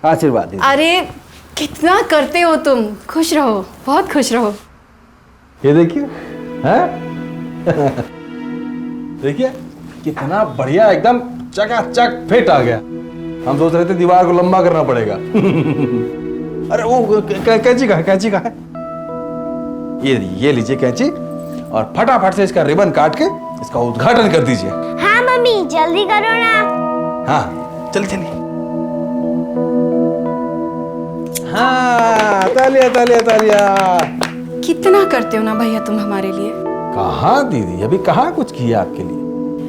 आशीर्वाद। अरे कितना करते हो तुम, खुश रहो, बहुत खुश रहो। ये देखिए, हैं? देखिए कितना बढ़िया, एकदम चकाचक फिट आ गया। हम सोच रहे थे दीवार को लंबा करना पड़ेगा। अरे वो कैंची का है, कैंची का है। ये लीजिए कैंची और फटाफट से इसका रिबन काट के इसका उद्घाटन कर दीजिए। हाँ मम्मी जल्दी करो ना। हाँ चलिए। हाँ तालिया तालिया तालिया। कितना करते हो ना भैया तुम हमारे लिए। कहाँ दीदी, अभी कहाँ कुछ किया आपके लिए।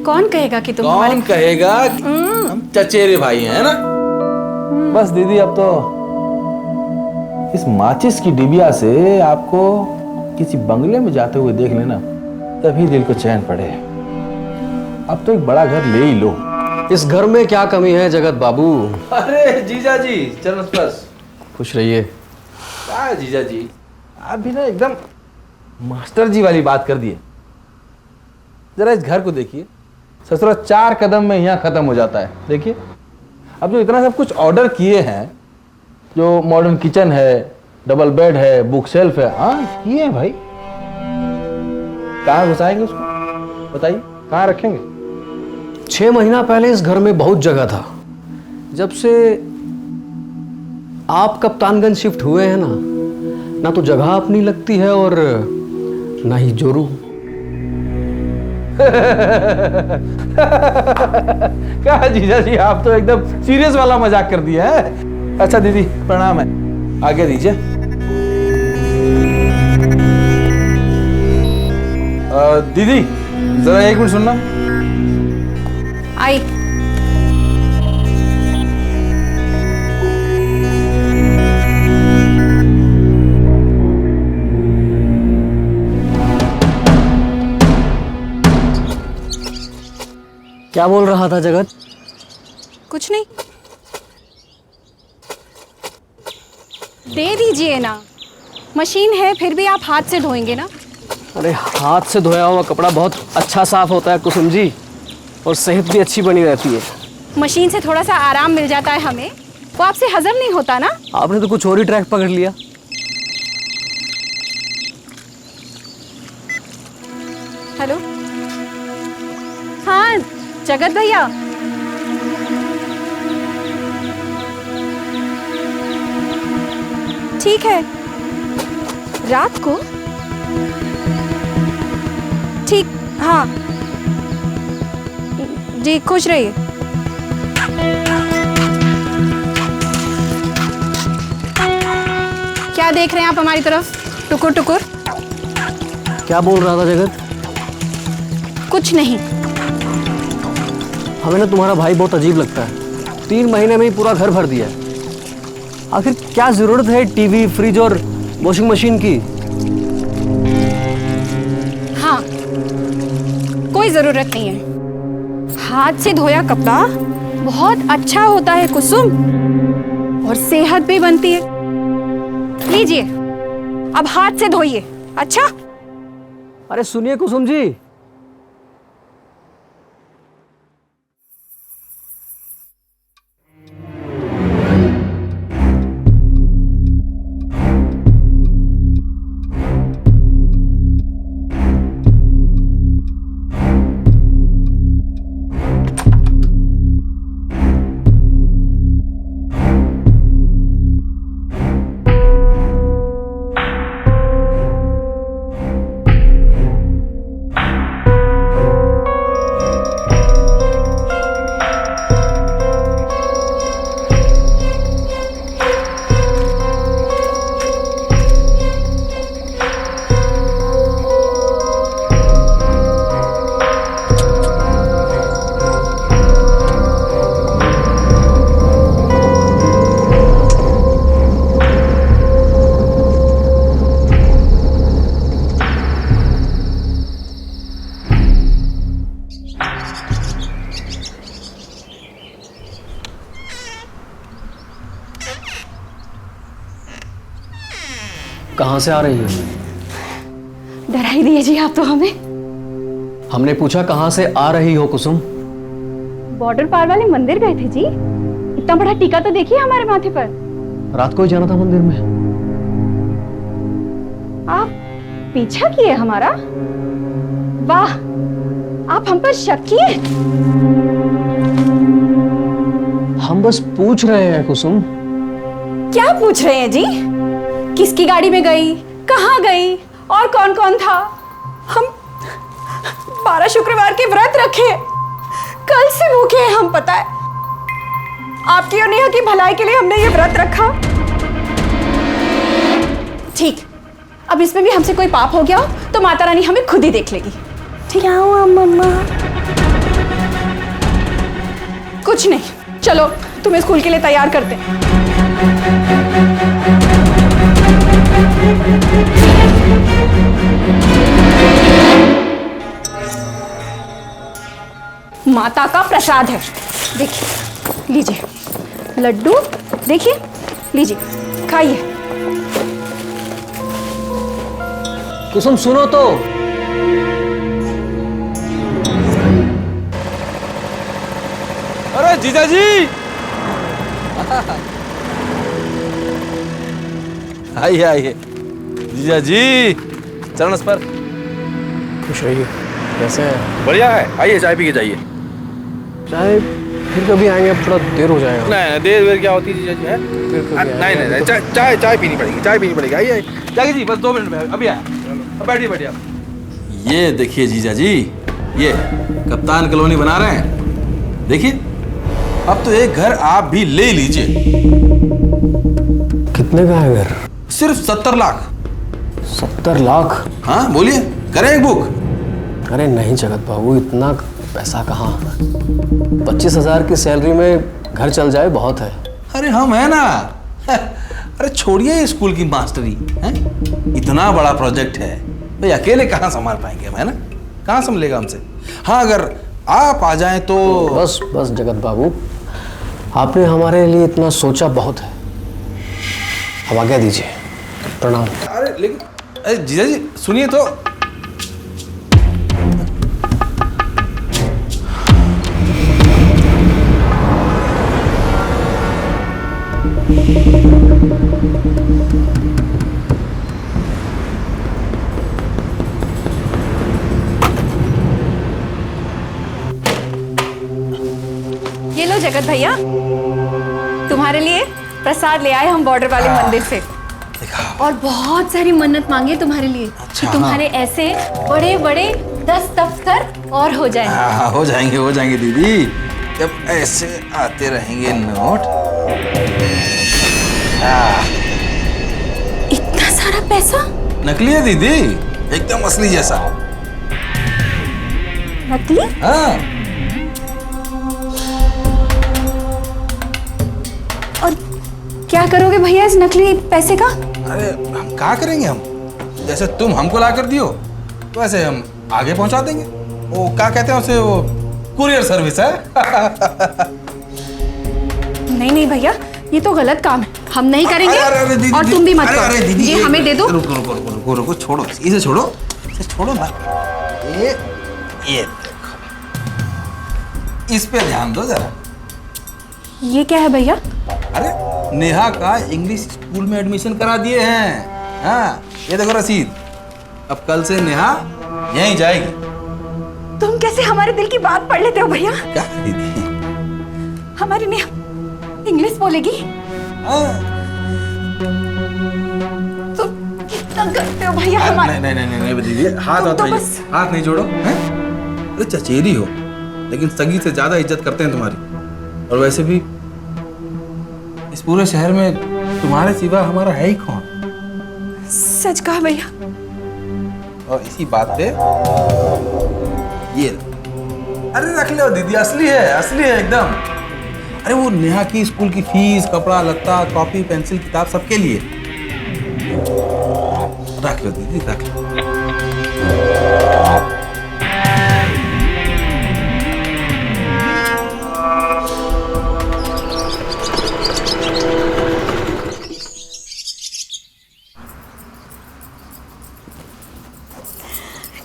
कौन कहेगा कि तुम कौन कहेगा कि हम चचेरे भाई हैं ना। बस दीदी अब तो इस माचिस की डिबिया से आपको किसी बंगले में जाते हुए देख लेना, तभी दिल को चैन पड़े। अब तो एक बड़ा घर ले ही लो। इस घर में क्या कमी है जगत बाबू। अरे जीजा जी चलो बस। खुश रहिए। क्या जीजा जी, आप भी ना एकदम मास्टर जी वाली बात कर दिए। जरा इस घर को देखिए, ससुरा 4 कदम में यहाँ खत्म हो जाता है। देखिए अब जो इतना सब कुछ ऑर्डर किए हैं, जो मॉडर्न किचन है, डबल बेड है, बुक शेल्फ है, हाँ किए हैं भाई। कहाँ घुसाएंगे उसको बताइए, कहाँ रखेंगे। 6 महीना पहले इस घर में बहुत जगह था। जब से आप कप्तानगंज शिफ्ट हुए हैं ना तो जगह अपनी लगती है और ना ही जोरू। क्या जीजा जी, आप तो एकदम सीरियस वाला मजाक कर दिया है। अच्छा दीदी प्रणाम है, आगे दीजिए। दीदी जरा 1 मिनट सुनना। आई। क्या बोल रहा था जगत। कुछ नहीं, दे दीजिए ना। मशीन है फिर भी आप हाथ से धोएंगे ना। अरे हाथ से धोया हुआ कपड़ा बहुत अच्छा साफ होता है कुसुम जी, और सेहत भी अच्छी बनी रहती है। मशीन से थोड़ा सा आराम मिल जाता है हमें, वो आपसे हजम नहीं होता ना। आपने तो कुछ और ही ट्रैक पकड़ लिया। हेलो, हाँ जगत भैया। ठीक है, रात को। ठीक, हाँ जी, खुश रहिए। क्या देख रहे हैं आप हमारी तरफ टुकुर टुकुर। क्या बोल रहा था जगत। कुछ नहीं। हमें ना तुम्हारा भाई बहुत अजीब लगता है। 3 महीने में ही पूरा घर भर दिया है। आखिर क्या जरूरत है टीवी, फ्रिज और वॉशिंग मशीन की। हाँ, कोई जरूरत नहीं है। हाथ से धोया कपड़ा बहुत अच्छा होता है कुसुम, और सेहत भी बनती है। लीजिए, अब हाथ से धोइए। अच्छा। अरे सुनिए कुसुम जी, कहाँ से आ रही हो? डरा ही दिए जी आप तो हमें। हमने पूछा कहाँ से आ रही हो कुसुम। बॉर्डर पार वाले मंदिर गए थे जी। इतना बड़ा टीका तो देखिए हमारे माथे पर। रात को ही जाना था मंदिर में। आप पीछा किए हमारा? वाह, आप हम पर शक किए। हम बस पूछ रहे हैं कुसुम। क्या पूछ रहे हैं जी? किसकी गाड़ी में गई, कहाँ गई और कौन कौन था? हम 12 शुक्रवार के व्रत रखे, कल से भूखे हैं हम, पता है। आपकी और नेहा की भलाई के लिए हमने ये व्रत रखा। ठीक, अब इसमें भी हमसे कोई पाप हो गया हो तो माता रानी हमें खुद ही देख लेगी। ठीक? क्या हुआ मम्मा? कुछ नहीं, चलो तुम्हें स्कूल के लिए तैयार करते हैं। माता का प्रसाद है, देखिए, लीजिए लड्डू, देखिए, लीजिए खाइए। कुसुम सुनो तो। अरे जीजा जी, आइए आइए जीजा जी, चरण स्पर। खुश रहिए। कैसे हैं? बढ़िया है, आइए चाय पी के जाइए। चाय फिर कभी आएंगे, अब थोड़ा देर हो जाएगा। नहीं देर वेर क्या होती है जीजा जी? है फिर कभी आएंगे। नहीं चाय पीनी पड़ेगी, चाय पीनी पड़ेगी। आइए जाके जी, बस 2 मिनट में अभी आया। बैठिए बैठिए आप। ये देखिए जीजा जी, ये कप्तान कॉलोनी बना रहे हैं, देखिए। अब तो एक घर आप भी ले लीजिए। कितने का है घर? सिर्फ 70 लाख। 70 लाख? हाँ बोलिए, करें एक बुक? अरे नहीं जगत बाबू, इतना पैसा कहाँ। 25,000 की सैलरी में घर चल जाए बहुत है। अरे हम है ना। अरे छोड़िए स्कूल की मास्टरी, हैं? इतना बड़ा प्रोजेक्ट है भाई, अकेले कहाँ संभाल पाएंगे हम, है ना? कहाँ संभलेगा हमसे? हाँ अगर आप आ जाएं तो। बस बस जगत बाबू, आपने हमारे लिए इतना सोचा बहुत है। अब आज्ञा दीजिए। प्रणाम। अरे लेकिन अरे जीजा जी सुनिए तो। ये लो जगत भैया, तुम्हारे लिए प्रसाद ले आए हम बॉर्डर वाले मंदिर से। और बहुत सारी मन्नत मांगे तुम्हारे लिए कि तुम्हारे ऐसे बड़े बड़े 10 दफ्तर और हो जाएंगे। हाँ हो जाएंगे दीदी, जब ऐसे आते रहेंगे नोट। इतना सारा पैसा? नकली है दीदी, एकदम असली जैसा। नकली? हाँ। और क्या करोगे भैया इस नकली पैसे का? अरे हम क्या करेंगे, हम जैसे तुम हमको ला कर दियो वैसे हम आगे पहुंचा देंगे। वो क्या कहते हैं उसे, वो कुरियर सर्विस है। नहीं भैया, ये तो गलत काम है, हम नहीं करेंगे। अरे दीदी, और तुम भी मत करो। अरे दीदी, ये हमें दे दो। रुको, छोड़ो इसे, छोड़ो ना। ये देखो, इस पे ध्यान दो जरा। ये क्या है भैया? अरे नेहा का इंग्लिश स्कूल में एडमिशन करा दिए हैं। हाँ ये देखो रसीद। अब कल से नेहा यहीं जाएगी। तुम कैसे हमारे दिल की बात पढ़ लेते हो भैया? क्या दीदी? हमारी नेहा इंग्लिश बोलेगी? हाँ। तुम कितना करते हो भैया हमारे? नहीं दीदी, हाथ तुम तो नहीं, बस- हाथ नहीं जोड़ो। हैं? अरे चचेरी हो लेकिन सगी से ज्यादा इज्जत करते हैं तुम्हारी। और वैसे भी इस पूरे शहर में तुम्हारे सिवा हमारा है ही कौन? सच कहा भैया। और इसी बात पे ये, अरे रख लो दीदी, असली है एकदम। अरे वो नेहा की स्कूल की फीस, कपड़ा लत्ता, कॉपी पेंसिल किताब सबके लिए। रख लो दीदी, रख लो।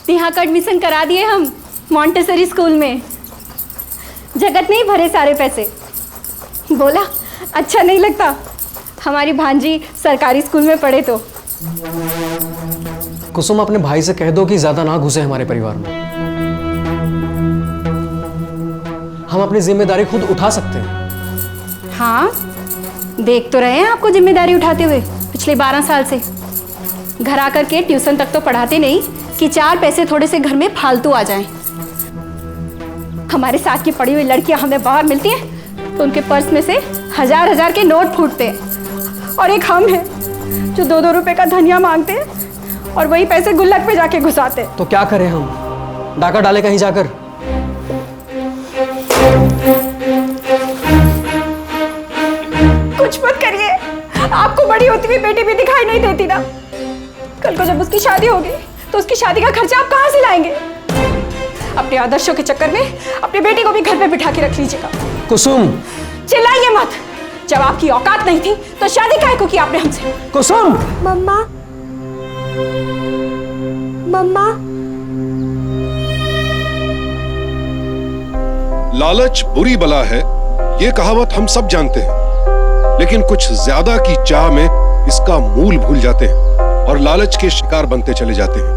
नेहा का एडमिशन करा दिए हम मॉन्टेसरी स्कूल में। जगत ने ही भरे सारे पैसे। बोला अच्छा नहीं लगता हमारी भांजी सरकारी स्कूल में पढ़े तो। कुसुम, अपने भाई से कह दो कि ज्यादा ना घुसे हमारे परिवार में। हम अपनी जिम्मेदारी खुद उठा सकते हैं। हाँ, देख तो रहे हैं आपको जिम्मेदारी उठाते हुए पिछले 12 साल से। घर आकर के ट्यूशन तक तो पढ़ाते नहीं कि 4 पैसे थोड़े से घर में फालतू आ जाएं। हमारे साथ की पढ़ी हुई लड़कियां हमें बाहर मिलती हैं तो उनके पर्स में से 1000-1000 के नोट फूटते हैं, और एक हम हैं जो 2-2 रुपए का धनिया मांगते हैं और वही पैसे गुल्लक पे जाके घुसाते हैं। तो क्या करें हम? डाका डाले कहीं जाकर? कुछ मत करिए, आपको बड़ी होती हुई बेटी भी दिखाई नहीं देती ना। कल को जब उसकी शादी होगी तो उसकी शादी का खर्चा आप कहाँ से लाएंगे? अपने आदर्शों के चक्कर में अपनी बेटी को भी घर पे बिठा के रख लीजिएगा। कुसुम, चिल्लाइए मत। जब आपकी औकात नहीं थी तो शादी काहे को की आपने हमसे? कुसुम! मम्मा, मम्मा, लालच बुरी बला है, ये कहावत हम सब जानते हैं, लेकिन कुछ ज्यादा की चाह में इसका मूल भूल जाते हैं और लालच के शिकार बनते चले जाते हैं।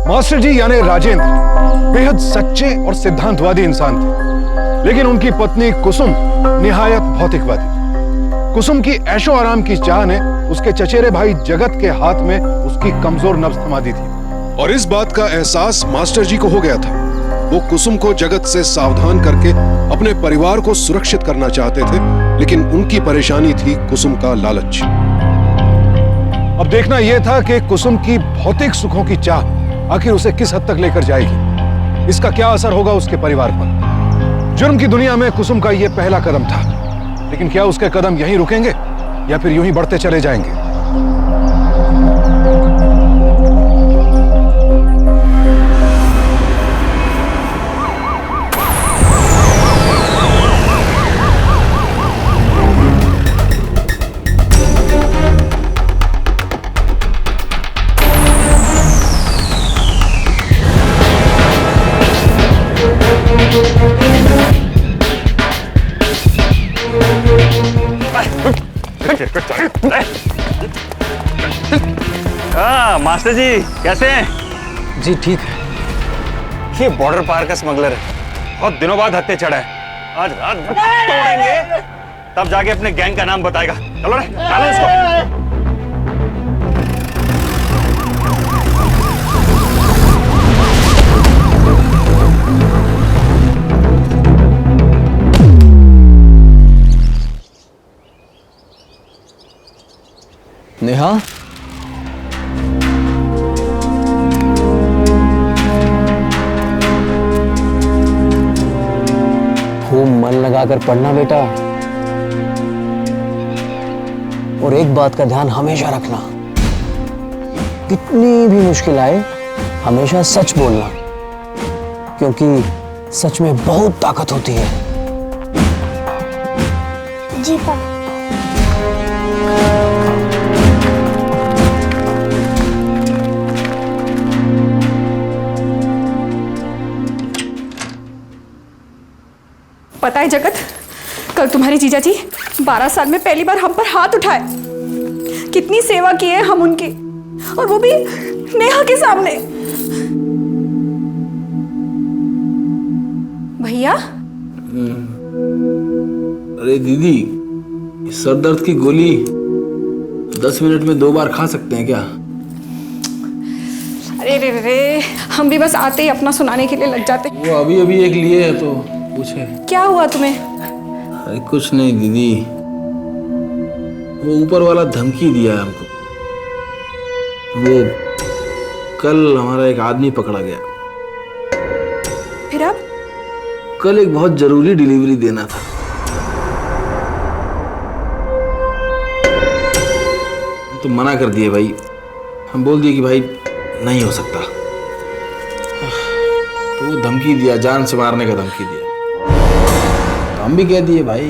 मास्टर जी यानी राजेंद्र बेहद सच्चे और सिद्धांतवादी इंसान थे, लेकिन उनकी पत्नी कुसुम निहायत भौतिकवादी। कुसुम की ऐशो आराम की चाह ने उसके चचेरे भाई जगत के हाथ में उसकी कमजोर नब्ज थमा दी थी। और इस बात का एहसास मास्टर जी को हो गया था। वो कुसुम को जगत से सावधान करके अपने परिवार को सुरक्षित करना चाहते थे, लेकिन उनकी परेशानी थी कुसुम का लालच। अब देखना यह था कि कुसुम की भौतिक सुखों की चाह आखिर उसे किस हद तक लेकर जाएगी, इसका क्या असर होगा उसके परिवार पर। जुर्म की दुनिया में कुसुम का यह पहला कदम था, लेकिन क्या उसके कदम यहीं रुकेंगे या फिर यूं ही बढ़ते चले जाएंगे? मास्टर जी कैसे हैं? जी ठीक है। ये बॉर्डर पार का स्मगलर है, बहुत दिनों बाद हत्थे चढ़ा है। आज रात भर तोड़ेंगे, तब जाके अपने गैंग का नाम बताएगा। चलो रे, डालो इसको। नेहा, खूब मन लगाकर पढ़ना बेटा, और एक बात का ध्यान हमेशा रखना, कितनी भी मुश्किल आए हमेशा सच बोलना, क्योंकि सच में बहुत ताकत होती है। जी पापा। पता है जगत, कल तुम्हारे जीजा जी 12 साल में पहली बार हम पर हाथ उठाए। कितनी सेवा की है हम उनकी, और वो भी नेहा के सामने। भैया, अरे दीदी, सर दर्द की गोली 10 मिनट में 2 बार खा सकते हैं क्या? अरे रे रे रे, हम भी बस आते ही अपना सुनाने के लिए लग जाते। वो अभी अभी एक लिए है तो पूछे। क्या हुआ तुम्हें? अरे कुछ नहीं दीदी, वो ऊपर वाला धमकी दिया है हमको। वो कल हमारा एक आदमी पकड़ा गया। फिर अब? कल एक बहुत जरूरी डिलीवरी देना था। तो मना कर दिए भाई, हम बोल दिए कि भाई नहीं हो सकता। तो वो धमकी दिया, जान से मारने का धमकी दिया। तो हम भी कह दिए भाई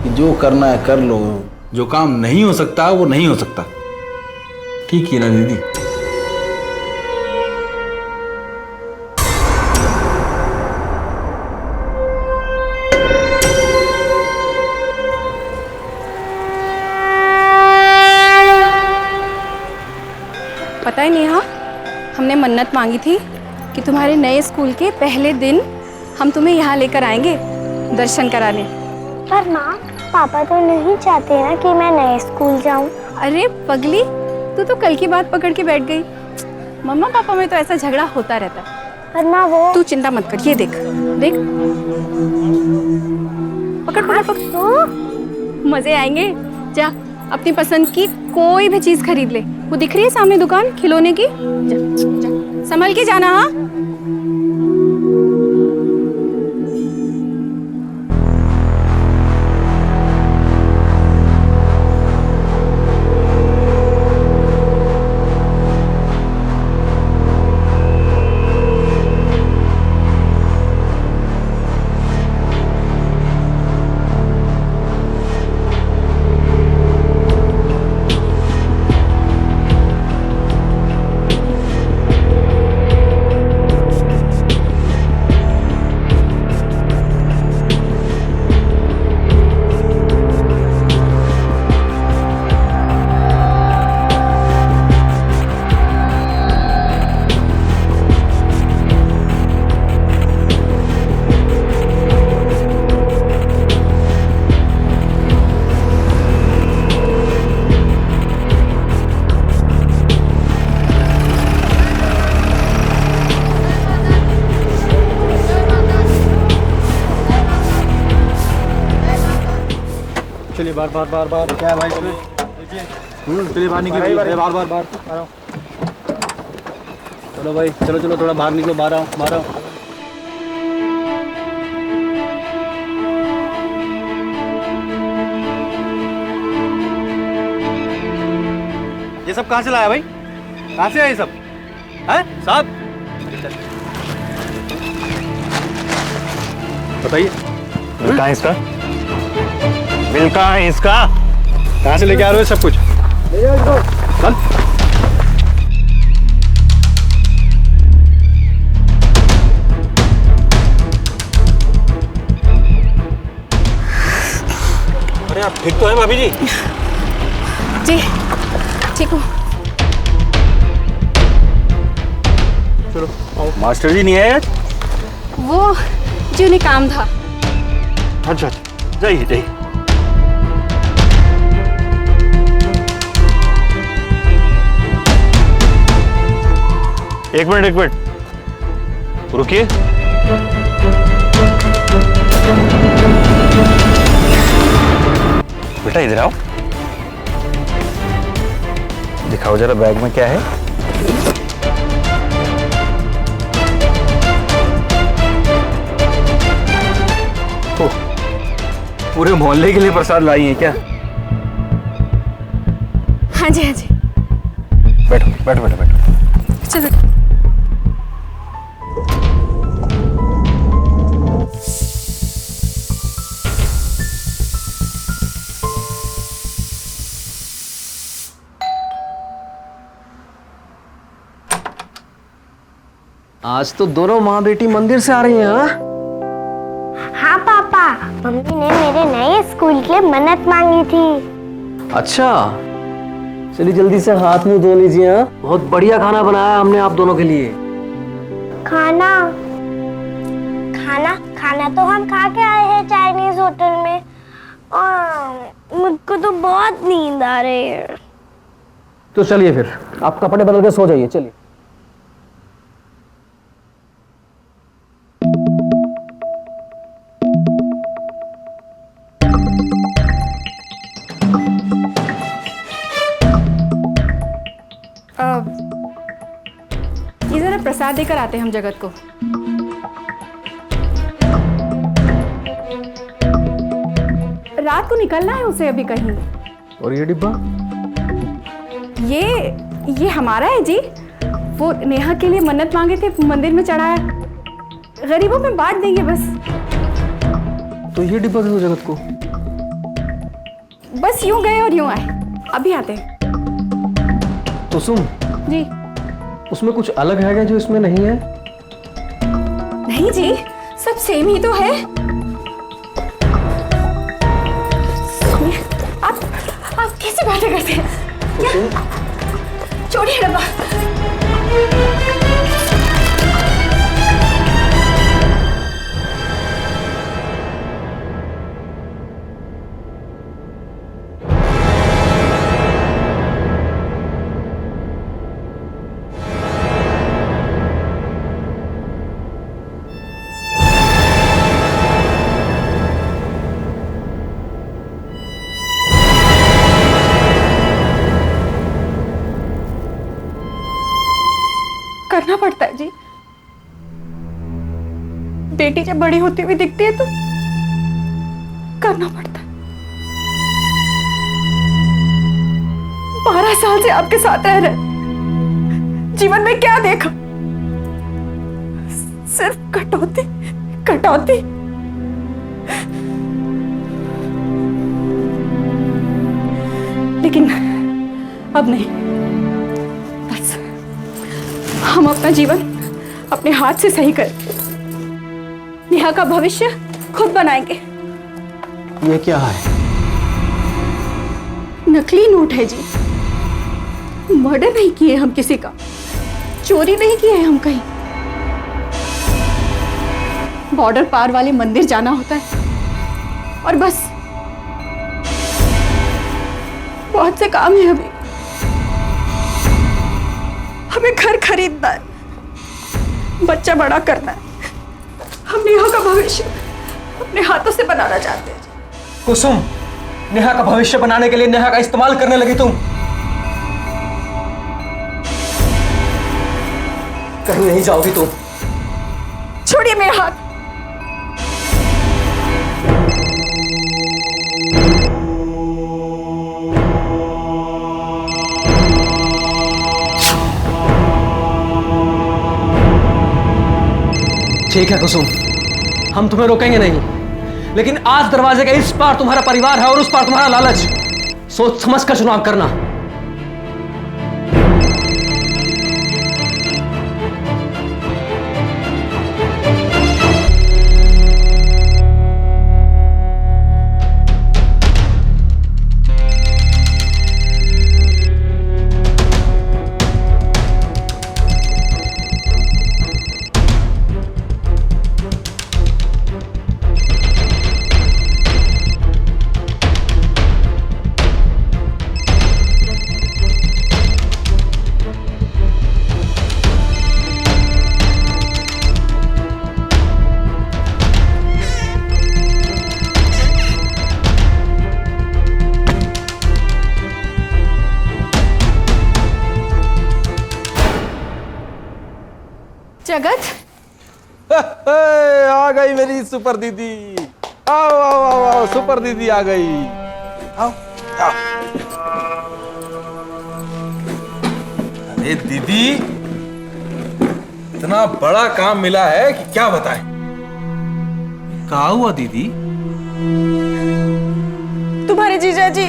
कि जो करना है कर लो, जो काम नहीं हो सकता वो नहीं हो सकता। ठीक है ना दीदी? पता है नेहा, हमने मन्नत मांगी थी कि तुम्हारे नए स्कूल के पहले दिन हम तुम्हें यहाँ लेकर आएंगे दर्शन कराने। पर माँ, पापा तो नहीं चाहते ना कि मैं नए स्कूल जाऊँ। अरे पगली, तू तो कल की बात पकड़ के बैठ गई। मम्मा पापा में तो ऐसा झगड़ा होता रहता है। पर माँ वो तू चिंता मत कर, ये देख देख, पकड़ पकड़ पकड़, मजे आएंगे। जा अपनी पसंद की कोई भी चीज खरीद ले, वो दिख रही है सामने दुकान खिलौने की। जा, जा, संभल के जाना। हाँ चलिए बार बार बार बार क्या है भाई इसमें? चलिए बाहर निकलिए, बार बार बार चलो भाई, चलो चलो थोड़ा बाहर निकलो, बाहर आओ बाहर आओ। ये सब कहाँ से लाया भाई? कहाँ से आया ये सब? हैं साहब बताइए। बिल कहाँ है इसका? बिल कहाँ है इसका? कहाँ से लेके आ रहे हो सब कुछ? चल। अरे आप ठीक तो है भाभी जी? जी ठीक हूँ। चलो आओ। मास्टर जी नहीं है आज? वो जी उन्हें काम था। अच्छा अच्छा, जाइए जाइए। एक मिनट रुकिए। बेटा इधर आओ, दिखाओ जरा बैग में क्या है। ओह, पूरे मोहल्ले के लिए प्रसाद लाई हैं क्या? हाँ जी हाँ जी, बैठो बैठो बैठो बैठो। चलो। आज तो दोनों माँ बेटी मंदिर से आ रही हैं। हाँ हाँ पापा, मम्मी ने मेरे नए स्कूल के लिए मन्नत मांगी थी। अच्छा, चलिए जल्दी से हाथ मुंह धो लीजिए। हाँ बहुत बढ़िया खाना बनाया हमने आप दोनों के लिए। खाना खाना खाना तो हम खा के आए हैं चाइनीज होटल में, और मुझको तो बहुत नींद आ रही है। तो चलिए फिर आप कपड़े बदल के सो जाइए। चलिए ये जरा प्रसाद देकर आते हैं हम जगत को। रात को निकलना है उसे अभी कहीं। और ये डिब्बा? ये हमारा है जी। वो नेहा के लिए मन्नत मांगे थे, मंदिर में चढ़ाया, गरीबों में बांट देंगे बस। तो ये डिब्बा दे दो जगत को। बस यूं गए और यूं आए, अभी आते हैं। तो सुन जी उसमें कुछ अलग है क्या जो इसमें नहीं है? नहीं जी, सब सेम ही तो है। आप कैसे बातें करते हैं? क्या? छोड़िए डब्बा। करना पड़ता है जी। बेटी जब बड़ी होती हुई दिखती है तो करना पड़ता है। 12 साल से आपके साथ रह रहे, जीवन में क्या देखा? सिर्फ कटौती कटौती। लेकिन अब नहीं, बस हम अपना जीवन अपने हाथ से सही करें। नेहा का भविष्य खुद बनाएंगे। ये क्या है? नकली नोट है जी। मर्डर नहीं किए हम किसी का, चोरी नहीं किए हम कहीं। बॉर्डर पार वाले मंदिर जाना होता है और बस। बहुत से काम है अभी। हमें घर खरीदना है, बच्चा बड़ा करना है। हम नेहा का भविष्य अपने हाथों से बनाना चाहते हैं। कुसुम, नेहा का भविष्य बनाने के लिए नेहा का इस्तेमाल करने लगी तुम। कहीं नहीं जाओगी तुम। छोड़िए मेरा हाथ। ठीक है कुसुम, हम तुम्हें रोकेंगे नहीं, लेकिन आज दरवाजे के इस पार तुम्हारा परिवार है और उस पार तुम्हारा लालच। सोच समझ कर चुनाव करना। जगत, आ गई मेरी सुपर दीदी। आओ आओ आओ आओ, सुपर दीदी आ गई। आओ आओ। अरे दीदी, इतना बड़ा काम मिला है कि क्या बताएं। कहाँ हुआ दीदी? तुम्हारे जीजा जी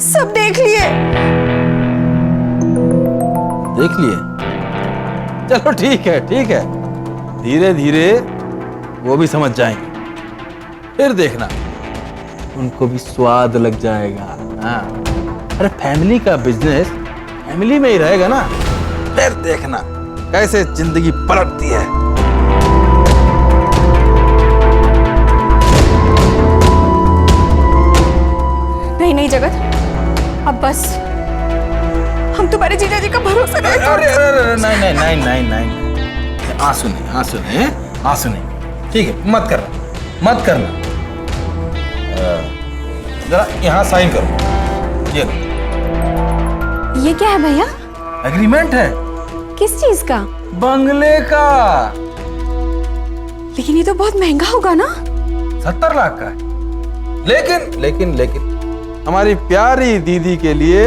सब देख लिए। देख लिए? चलो ठीक है ठीक है, धीरे धीरे वो भी समझ जाएंगे। फिर देखना, उनको भी स्वाद लग जाएगा। हाँ, अरे फैमिली का बिजनेस फैमिली में ही रहेगा ना। फिर देखना कैसे जिंदगी पलटती है। नहीं नहीं जगत, अब बस। हम तुम्हारे जीजा जी का भरोसा नहीं अरे अरे नहीं नहीं नहीं नहीं नहीं, आंसू नहीं आंसू नहीं आंसू नहीं। ठीक है, मत करना मत करना। जरा यहाँ साइन करो। ये ये क्या है भैया? एग्रीमेंट है। किस चीज का? बंगले का। लेकिन ये तो बहुत महंगा होगा ना। 70 लाख का है। लेकिन लेकिन लेकिन हमारी प्यारी दीदी के लिए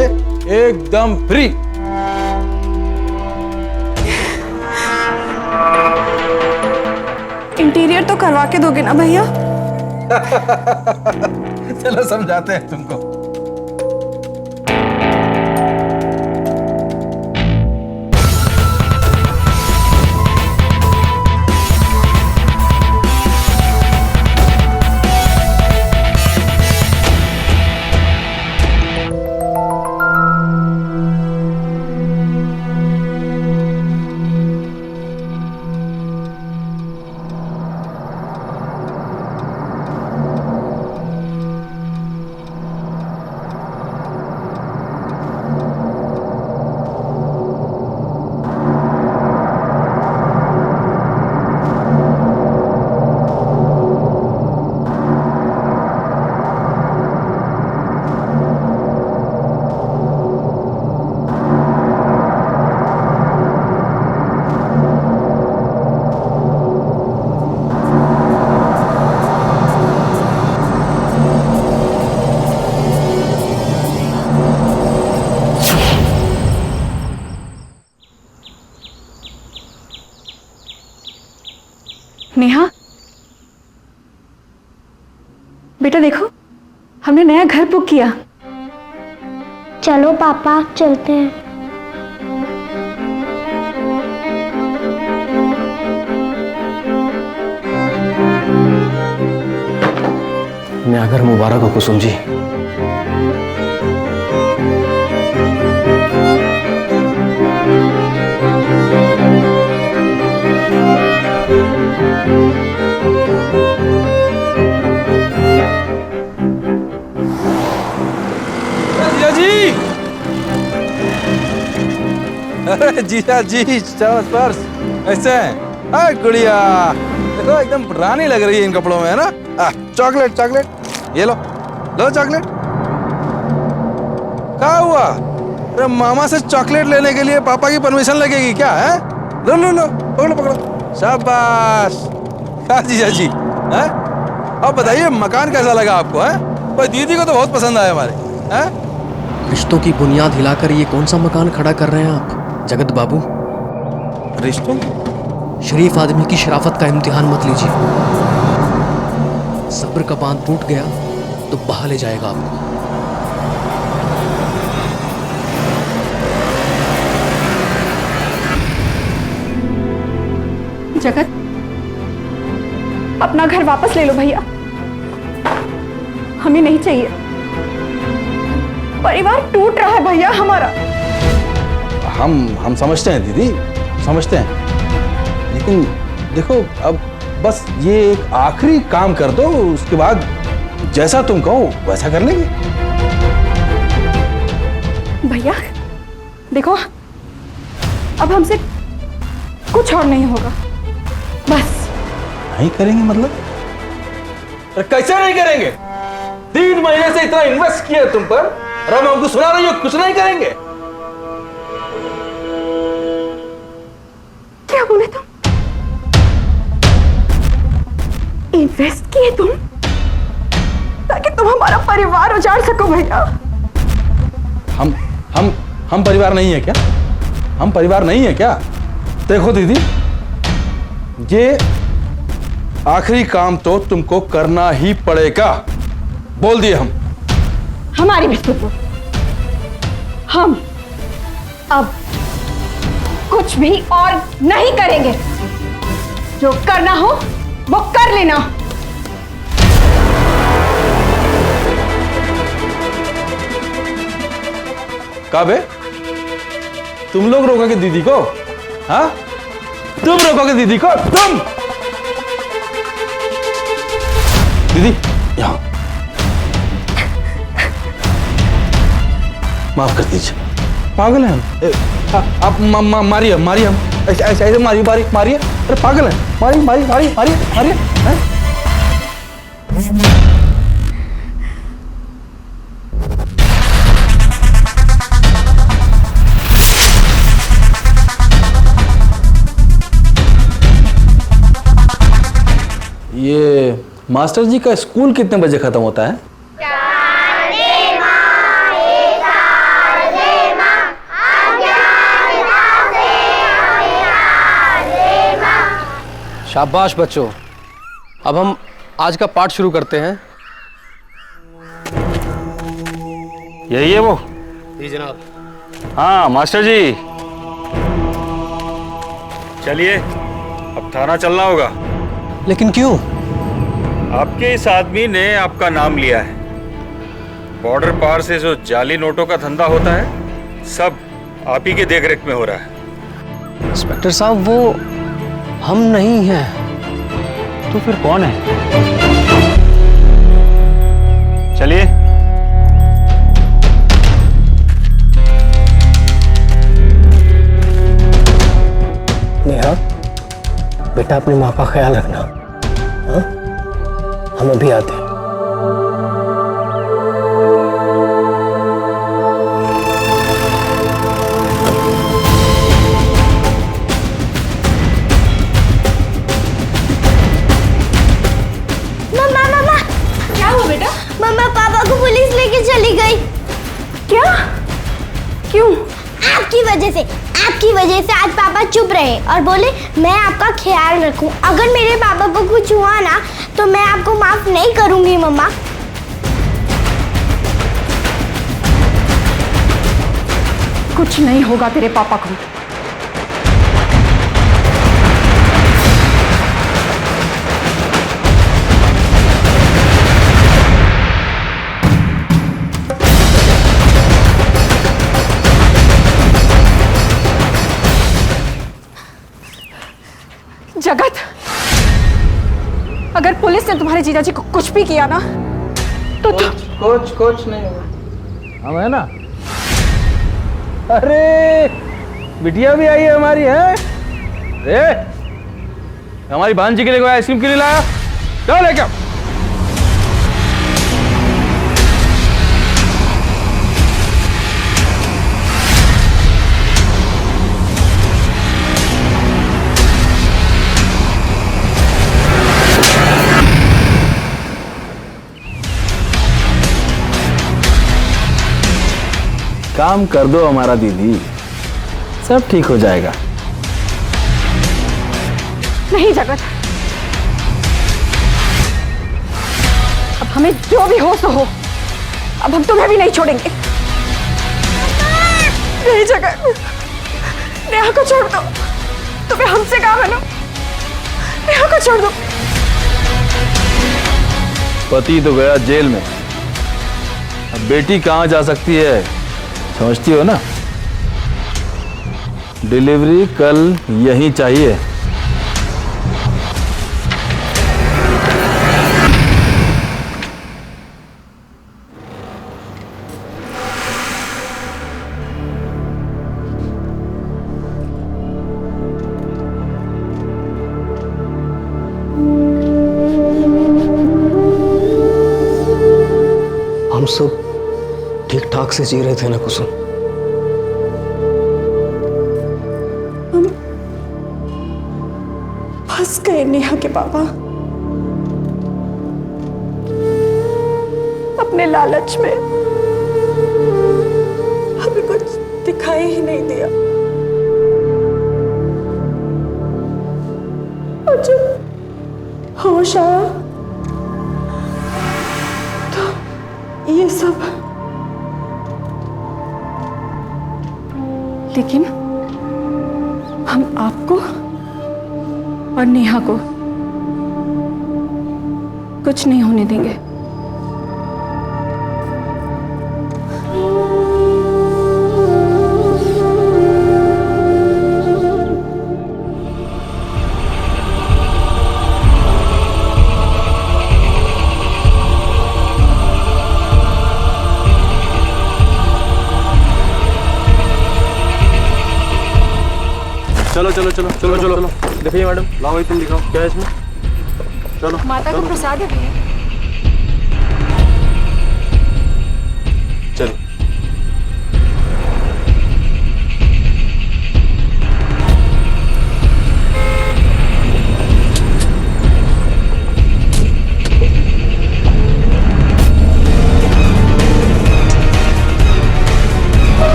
एकदम फ्री। इंटीरियर तो करवा के दोगे ना भैया? चलो समझाते हैं तुमको। नेहा, बेटा देखो, हमने नया घर बुक किया। चलो पापा चलते हैं। नया घर मुबारक हो कुसुम जी। जीजा जी, अरे जीजा जी, स्पर्श ऐसे हैं? अरे गुड़िया, देखो एकदम रानी लग रही है इन कपड़ों में, है ना? चॉकलेट चॉकलेट, ये लो लो चॉकलेट। क्या हुआ? अरे मामा से चॉकलेट लेने के लिए पापा की परमिशन लगेगी क्या? है लो लो लो, पकड़ो पकड़ो, शाबाश। क्या जीजा जी, हैं? अब बताइए मकान कैसा लगा आपको? है भाई, दीदी को तो बहुत पसंद आया हमारे। हैं? रिश्तों की बुनियाद हिलाकर ये कौन सा मकान खड़ा कर रहे हैं आप जगत बाबू? रिश्तों? शरीफ आदमी की शराफत का इम्तिहान मत लीजिए। सब्र का बांध टूट गया तो बहा ले जाएगा आपको। जगत, अपना घर वापस ले लो भैया, हमें नहीं चाहिए। परिवार टूट रहा है भैया हमारा। हम समझते हैं दीदी, समझते हैं, लेकिन देखो अब बस ये एक आखिरी काम कर दो, उसके बाद जैसा तुम कहो वैसा कर लेंगे। भैया देखो, अब हमसे कुछ और नहीं होगा, बस। नहीं करेंगे मतलब? अरे कैसे नहीं करेंगे? 3 महीने से इतना इन्वेस्ट किया तुम पर, और हम हमको सुना रही हो कुछ नहीं करेंगे? क्या बोले तुम? इन्वेस्ट किए तुम ताकि तुम हमारा परिवार उजाड़ सको भैया? हम परिवार नहीं है क्या? हम परिवार नहीं है क्या? देखो दीदी, ये आखिरी काम तो तुमको करना ही पड़ेगा, बोल दिए हम। हमारी भी सुनो, हम अब कुछ भी और नहीं करेंगे। जो करना हो वो कर लेना। काबे, तुम लोग रोकोगे दीदी को? हाँ, तुम रोकोगे दीदी को? तुम दीदी यहां, माफ कर दीजिए, पागल हैं हम। आप मारिए मारिए, हम ऐसे ऐसे मारिए मारिए, अरे पागल हैं, मारिए मारिए मारिए मारिए मारिए, हैं? ये मास्टर जी का स्कूल कितने बजे खत्म होता है? शाबाश बच्चों, अब हम आज का पाठ शुरू करते हैं। यही है वो? जी जनाब। हाँ मास्टर जी, चलिए अब थाना चलना होगा। लेकिन क्यों? आपके इस आदमी ने आपका नाम लिया है। बॉर्डर पार से जो जाली नोटों का धंधा होता है, सब आप ही के देखरेख में हो रहा है। इंस्पेक्टर साहब, वो हम नहीं हैं। तो फिर कौन है? चलिए। नेहा, बेटा अपनी माँ का ख्याल रखना। हाँ, हम अभी आते हैं। मम्मा पापा को पुलिस लेके चली गई। क्या? क्यों? आपकी वजह से आज पापा चुप रहे और बोले मैं आपका ख्याल रखूं। अगर मेरे पापा को कुछ हुआ ना तो मैं आपको माफ नहीं करूंगी मम्मा। कुछ नहीं होगा तेरे पापा को। जगत, अगर पुलिस ने तुम्हारे जीजाजी को कुछ भी किया ना तो कुछ नहीं होगा। हम है ना। अरे बिटिया भी आई है हमारी, है? हमारी भांजी के लिए कोई आइसक्रीम के लिए लाया? क्या लेके आओ। काम कर दो हमारा दीदी, सब ठीक हो जाएगा। नहीं जगत, अब हमें जो भी हो सो हो, अब हम तुम्हें भी नहीं छोड़ेंगे। नहीं जगत, नेहा को छोड़ दो, तुम्हें हमसे काम है ना। नेहा को छोड़ दो। पति तो गया जेल में, अब बेटी कहाँ जा सकती है, समझती हो ना? डिलीवरी कल यहीं चाहिए। हम सब ठीक ठाक से जी रहे थे ना कुसुम? फंस गए नेहा के पापा अपने लालच में। हमें कुछ दिखाई ही नहीं दिया और जब होश आया तो ये सब। लेकिन हम आपको और नेहा को कुछ नहीं होने देंगे। चलो चलो चलो चलो चलो चलो देखिए मैडम, लाओ भाई तुम दिखाओ क्या है इसमें। चलो माता का प्रसाद है भैया। चलो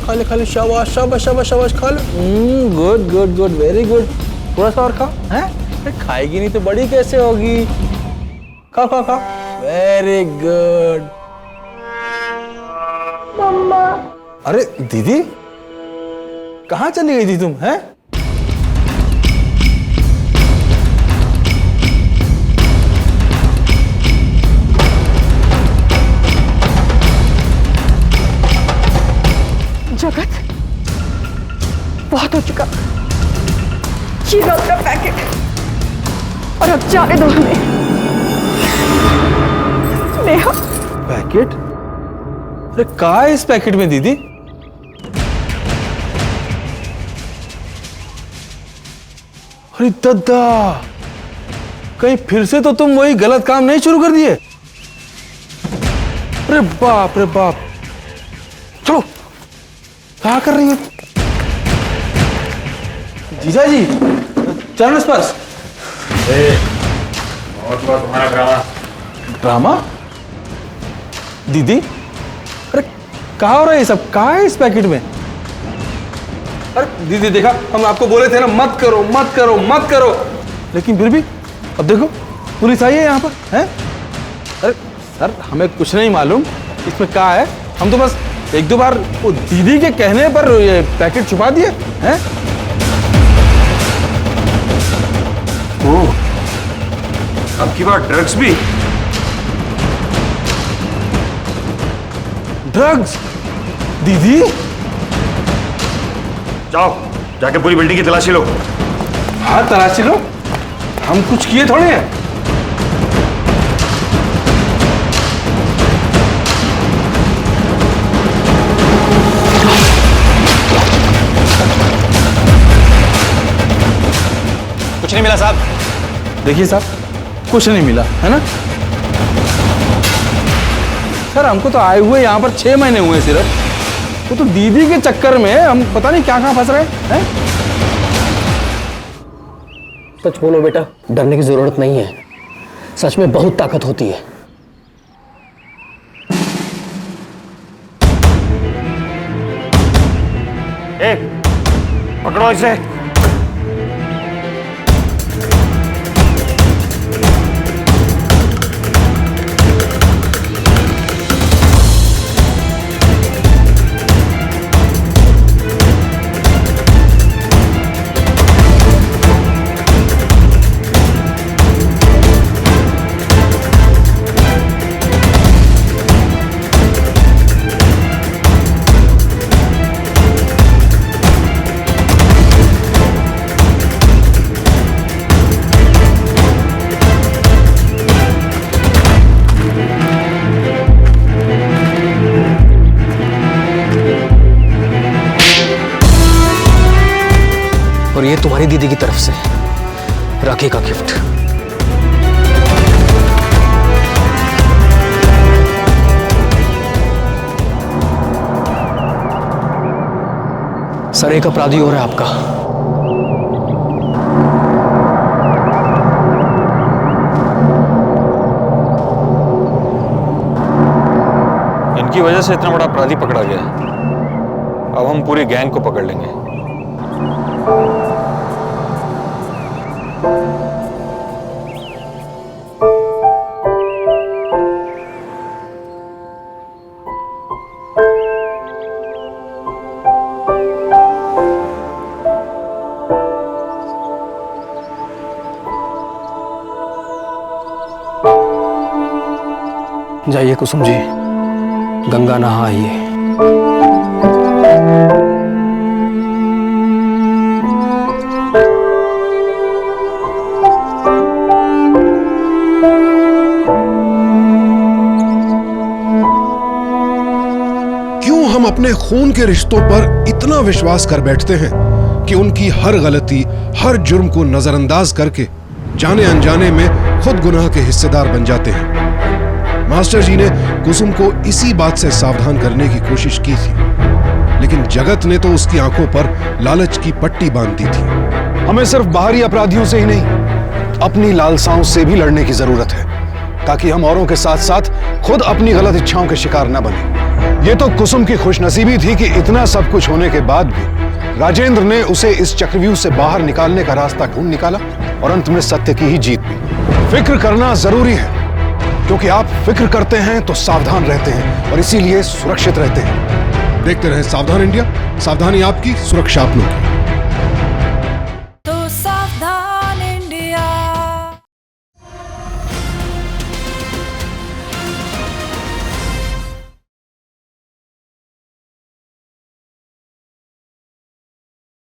खा ले खा ले, शाबाश शाबाश शाबाश शाबाश, खा लो। Good good good, very good. थोड़ा सा और खा। हैं? खाएगी नहीं तो बड़ी कैसे होगी? खा खा खा, वेरी गुड। मम्मा। अरे दीदी, कहाँ चली गई थी तुम? हैं? जगत, बहुत हो चुका। ये लो अपना पैकेट और अब जाने दो हमें। नेहा, पैकेट? अरे कहाँ है इस पैकेट में दीदी? अरे दद्दा, कहीं फिर से तो तुम वही गलत काम नहीं शुरू कर दिए? अरे बाप रे बाप, चलो क्या कर रही हो? जीजा जी, चरण स्पर्श। बहुत बार तुम्हारा ड्रामा। ड्रामा? दीदी, अरे कहाँ हो रहा है ये सब? कहाँ है इस पैकेट में? अरे दीदी देखा, हम आपको बोले थे ना मत करो मत करो मत करो, लेकिन फिर भी अब देखो पुलिस आई है यहाँ पर, हैं? अरे सर, हमें कुछ नहीं मालूम इसमें क्या है। हम तो बस एक दो बार वो दीदी के कहने पर ये पैकेट छुपा दिए हैं। ओह, अब की बार ड्रग्स भी? ड्रग्स? दीदी, जाओ जाके पूरी बिल्डिंग की तलाशी लो। हाँ तलाशी लो, हम कुछ किए थोड़े हैं। कुछ नहीं मिला साहब। देखिए साहब, कुछ नहीं मिला है ना सर। हमको तो आए हुए यहाँ पर 6 महीने हुए सिर्फ। वो तो दीदी के चक्कर में हम पता नहीं क्या कहाँ फंस रहे हैं। सच बोलो बेटा, डरने की जरूरत नहीं है। सच में बहुत ताकत होती है। पकड़ो इसे। और ये तुम्हारी दीदी की तरफ से राखी का गिफ्ट। सर, एक अपराधी हो रहा है आपका। इनकी वजह से इतना बड़ा अपराधी पकड़ा गया। अब हम पूरी गैंग को पकड़ लेंगे। जाइए कुसुम जी, गंगा नहा आइए। क्यों हम अपने खून के रिश्तों पर इतना विश्वास कर बैठते हैं कि उनकी हर गलती, हर जुर्म को नजरअंदाज करके जाने अनजाने में खुद गुनाह के हिस्सेदार बन जाते हैं। मास्टर जी ने कुसुम को इसी बात से सावधान करने की कोशिश की थी, लेकिन जगत ने तो उसकी आंखों पर लालच की पट्टी बांध दी थी। हमें सिर्फ बाहरी अपराधियों से ही नहीं, अपनी लालसाओं से भी लड़ने की जरूरत है, ताकि हम औरों के साथ साथ खुद अपनी गलत इच्छाओं के शिकार न बने। ये तो कुसुम की खुशनसीबी थी कि इतना सब कुछ होने के बाद भी राजेंद्र ने उसे इस चक्रव्यूह से बाहर निकालने का रास्ता ढूंढ निकाला और अंत में सत्य की ही जीत हुई। फिक्र करना जरूरी है, क्योंकि आप फिक्र करते हैं तो सावधान रहते हैं और इसीलिए सुरक्षित रहते हैं। देखते रहें सावधान इंडिया, सावधानी आपकी, सुरक्षा अपनों की।